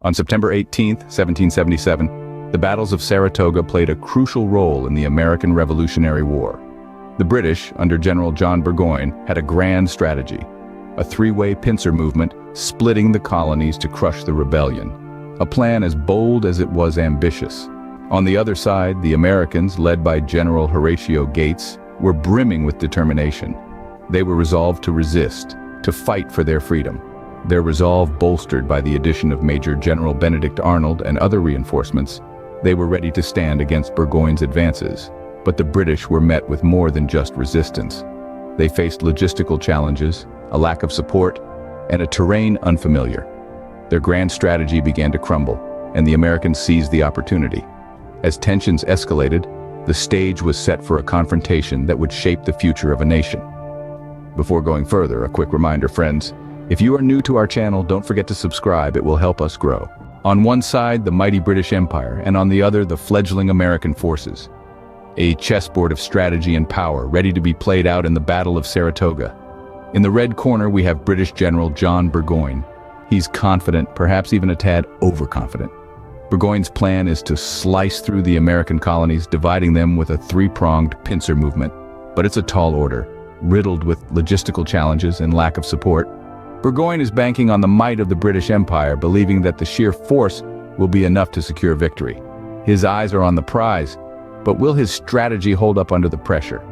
On September 18, 1777, the battles of Saratoga played a crucial role in the American Revolutionary War. The British, under General John Burgoyne, had a grand strategy, a three-way pincer movement splitting the colonies to crush the rebellion, a plan as bold as it was ambitious. On the other side, the Americans, led by General Horatio Gates, were brimming with determination. They were resolved to resist, to fight for their freedom. Their resolve bolstered by the addition of Major General Benedict Arnold and other reinforcements, they were ready to stand against Burgoyne's advances. But the British were met with more than just resistance. They faced logistical challenges, a lack of support, and a terrain unfamiliar. Their grand strategy began to crumble, and the Americans seized the opportunity. As tensions escalated, the stage was set for a confrontation that would shape the future of a nation. Before going further, a quick reminder, friends. If you are new to our channel, don't forget to subscribe. It will help us grow. On one side, the mighty British Empire, and on the other, the fledgling American forces. A chessboard of strategy and power, ready to be played out in the Battle of Saratoga. In the red corner, we have British General John Burgoyne. He's confident, perhaps even a tad overconfident. Burgoyne's plan is to slice through the American colonies, dividing them with a three-pronged pincer movement. But it's a tall order, riddled with logistical challenges and lack of support. Burgoyne is banking on the might of the British Empire, believing that the sheer force will be enough to secure victory. His eyes are on the prize, but will his strategy hold up under the pressure?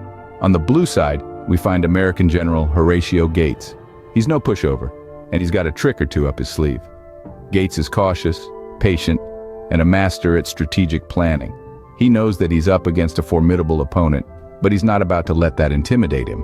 On the blue side, we find American General Horatio Gates. He's no pushover, and he's got a trick or two up his sleeve. Gates is cautious, patient, and a master at strategic planning. He knows that he's up against a formidable opponent, but he's not about to let that intimidate him.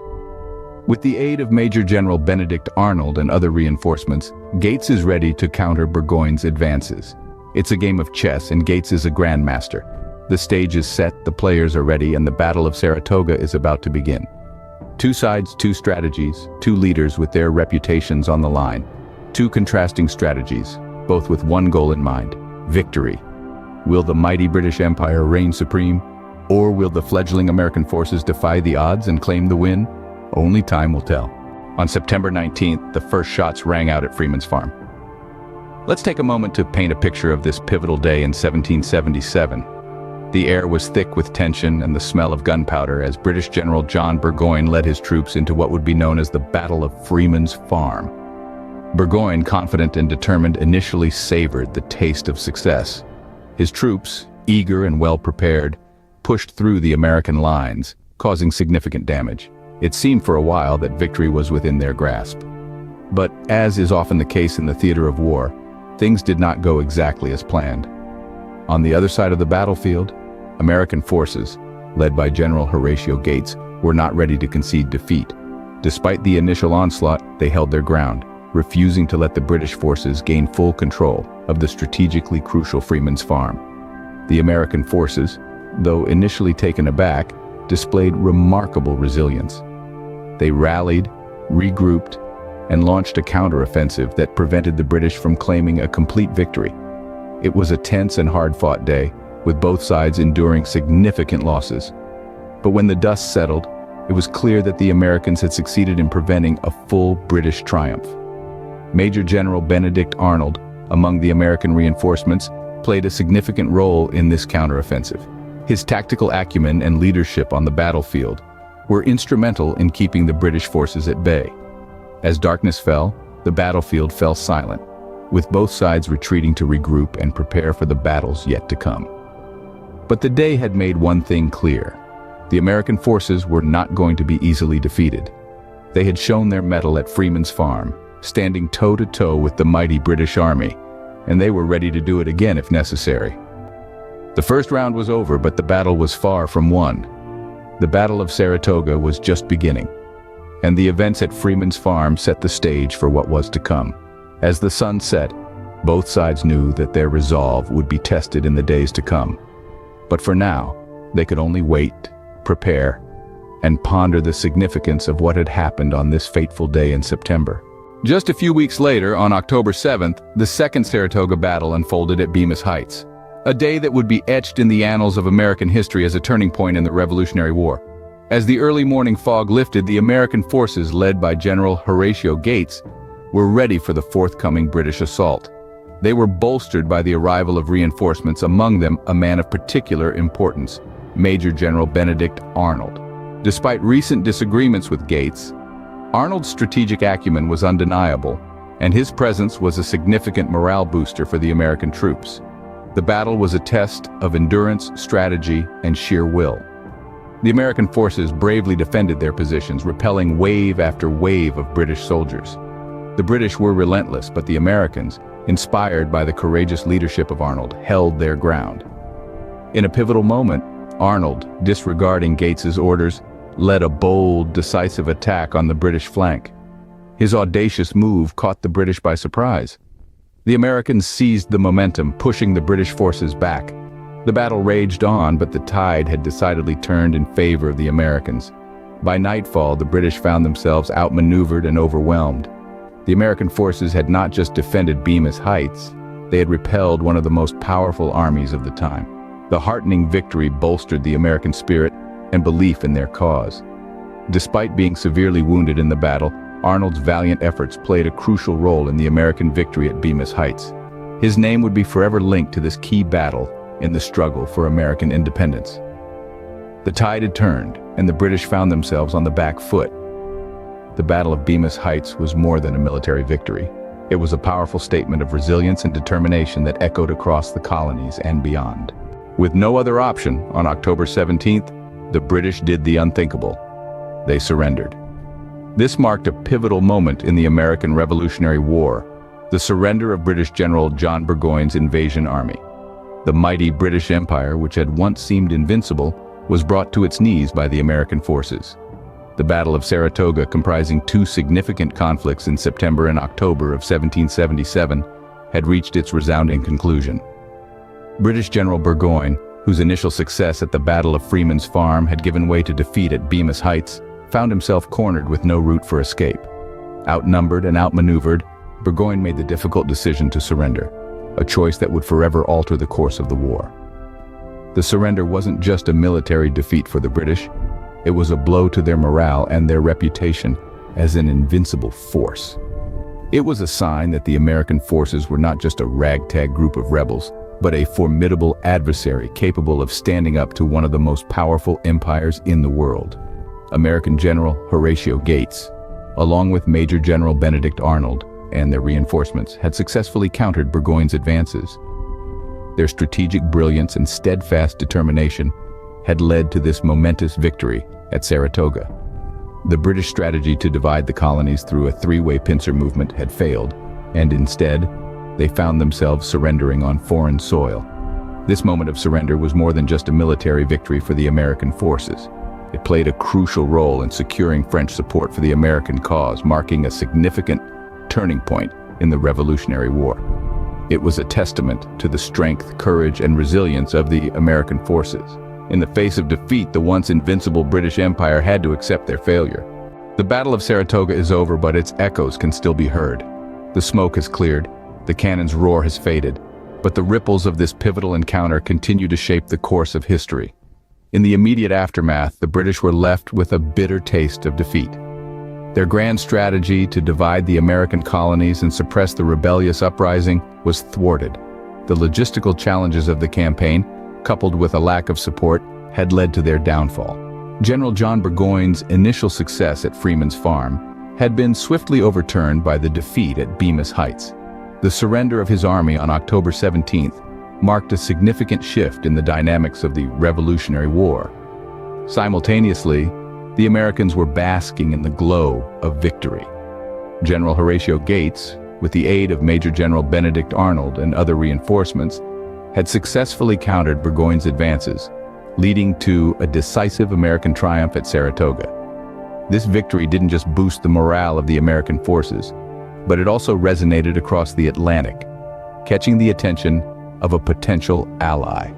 With the aid of Major General Benedict Arnold and other reinforcements, Gates is ready to counter Burgoyne's advances. It's a game of chess, and Gates is a grandmaster. The stage is set, the players are ready, and the Battle of Saratoga is about to begin. Two sides, two strategies, two leaders with their reputations on the line. Two contrasting strategies, both with one goal in mind: victory. Will the mighty British Empire reign supreme? Or will the fledgling American forces defy the odds and claim the win? Only time will tell. On September 19th, the first shots rang out at Freeman's farm. Let's take a moment to paint a picture of this pivotal day in 1777. The air was thick with tension and the smell of gunpowder as British General John Burgoyne led his troops into what would be known as the Battle of Freeman's Farm. Burgoyne, confident and determined, initially savored the taste of success. His troops, eager and well-prepared, pushed through the American lines, causing significant damage. It seemed for a while that victory was within their grasp. But as is often the case in the theater of war, things did not go exactly as planned. On the other side of the battlefield, American forces, led by General Horatio Gates, were not ready to concede defeat. Despite the initial onslaught, they held their ground, refusing to let the British forces gain full control of the strategically crucial Freeman's Farm. The American forces, though initially taken aback, displayed remarkable resilience. They rallied, regrouped, and launched a counteroffensive that prevented the British from claiming a complete victory. It was a tense and hard-fought day, with both sides enduring significant losses. But when the dust settled, it was clear that the Americans had succeeded in preventing a full British triumph. Major General Benedict Arnold, among the American reinforcements, played a significant role in this counteroffensive. His tactical acumen and leadership on the battlefield were instrumental in keeping the British forces at bay. As darkness fell, the battlefield fell silent, with both sides retreating to regroup and prepare for the battles yet to come. But the day had made one thing clear. The American forces were not going to be easily defeated. They had shown their mettle at Freeman's Farm, standing toe-to-toe with the mighty British Army, and they were ready to do it again if necessary. The first round was over, but the battle was far from won. The Battle of Saratoga was just beginning, and the events at Freeman's Farm set the stage for what was to come. As the sun set, both sides knew that their resolve would be tested in the days to come. But for now, they could only wait, prepare, and ponder the significance of what had happened on this fateful day in September. Just a few weeks later, on October 7th, the second Saratoga battle unfolded at Bemis Heights. A day that would be etched in the annals of American history as a turning point in the Revolutionary War. As the early morning fog lifted, the American forces, led by General Horatio Gates, were ready for the forthcoming British assault. They were bolstered by the arrival of reinforcements, among them a man of particular importance, Major General Benedict Arnold. Despite recent disagreements with Gates, Arnold's strategic acumen was undeniable, and his presence was a significant morale booster for the American troops. The battle was a test of endurance, strategy, and sheer will. The American forces bravely defended their positions, repelling wave after wave of British soldiers. The British were relentless, but the Americans, inspired by the courageous leadership of Arnold, held their ground. In a pivotal moment, Arnold, disregarding Gates's orders, led a bold, decisive attack on the British flank. His audacious move caught the British by surprise. The Americans seized the momentum, pushing the British forces back. The battle raged on, but the tide had decidedly turned in favor of the Americans. By nightfall, the British found themselves outmaneuvered and overwhelmed. The American forces had not just defended Bemis Heights, they had repelled one of the most powerful armies of the time. The heartening victory bolstered the American spirit and belief in their cause. Despite being severely wounded in the battle, Arnold's valiant efforts played a crucial role in the American victory at Bemis Heights. His name would be forever linked to this key battle in the struggle for American independence. The tide had turned, and the British found themselves on the back foot. The Battle of Bemis Heights was more than a military victory. It was a powerful statement of resilience and determination that echoed across the colonies and beyond. With no other option, on October 17th, the British did the unthinkable. They surrendered. This marked a pivotal moment in the American Revolutionary War, the surrender of British General John Burgoyne's invasion army. The mighty British Empire, which had once seemed invincible, was brought to its knees by the American forces. The Battle of Saratoga, comprising two significant conflicts in September and October of 1777, had reached its resounding conclusion. British General Burgoyne, whose initial success at the Battle of Freeman's Farm had given way to defeat at Bemis Heights, found himself cornered with no route for escape. Outnumbered and outmaneuvered, Burgoyne made the difficult decision to surrender, a choice that would forever alter the course of the war. The surrender wasn't just a military defeat for the British, it was a blow to their morale and their reputation as an invincible force. It was a sign that the American forces were not just a ragtag group of rebels, but a formidable adversary capable of standing up to one of the most powerful empires in the world. American General Horatio Gates, along with Major General Benedict Arnold and their reinforcements, had successfully countered Burgoyne's advances. Their strategic brilliance and steadfast determination had led to this momentous victory at Saratoga. The British strategy to divide the colonies through a three-way pincer movement had failed, and instead, they found themselves surrendering on foreign soil. This moment of surrender was more than just a military victory for the American forces. It played a crucial role in securing French support for the American cause, marking a significant turning point in the Revolutionary War. It was a testament to the strength, courage, and resilience of the American forces. In the face of defeat, the once invincible British Empire had to accept their failure. The Battle of Saratoga is over, but its echoes can still be heard. The smoke has cleared, the cannon's roar has faded, but the ripples of this pivotal encounter continue to shape the course of history. In the immediate aftermath, the British were left with a bitter taste of defeat. Their grand strategy to divide the American colonies and suppress the rebellious uprising was thwarted. The logistical challenges of the campaign, coupled with a lack of support, had led to their downfall. General John Burgoyne's initial success at Freeman's Farm had been swiftly overturned by the defeat at Bemis Heights. The surrender of his army on October 17th marked a significant shift in the dynamics of the Revolutionary War. Simultaneously, the Americans were basking in the glow of victory. General Horatio Gates, with the aid of Major General Benedict Arnold and other reinforcements, had successfully countered Burgoyne's advances, leading to a decisive American triumph at Saratoga. This victory didn't just boost the morale of the American forces, but it also resonated across the Atlantic, catching the attention of a potential ally: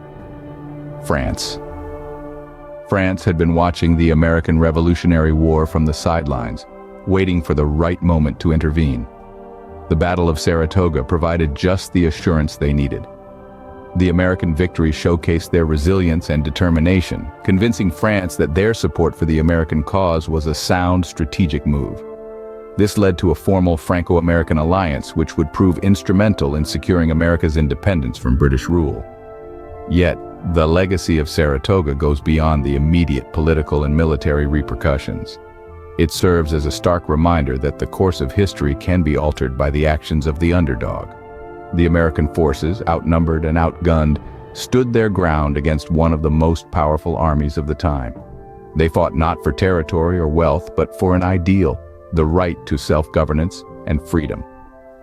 France. France had been watching the American Revolutionary War from the sidelines, waiting for the right moment to intervene. The Battle of Saratoga provided just the assurance they needed. The American victory showcased their resilience and determination, convincing France that their support for the American cause was a sound strategic move. This led to a formal Franco-American alliance which would prove instrumental in securing America's independence from British rule. Yet, the legacy of Saratoga goes beyond the immediate political and military repercussions. It serves as a stark reminder that the course of history can be altered by the actions of the underdog. The American forces, outnumbered and outgunned, stood their ground against one of the most powerful armies of the time. They fought not for territory or wealth, but for an ideal, the right to self-governance and freedom.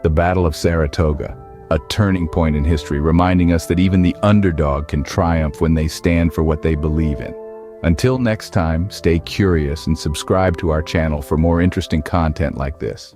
The Battle of Saratoga, a turning point in history reminding us that even the underdog can triumph when they stand for what they believe in. Until next time, stay curious and subscribe to our channel for more interesting content like this.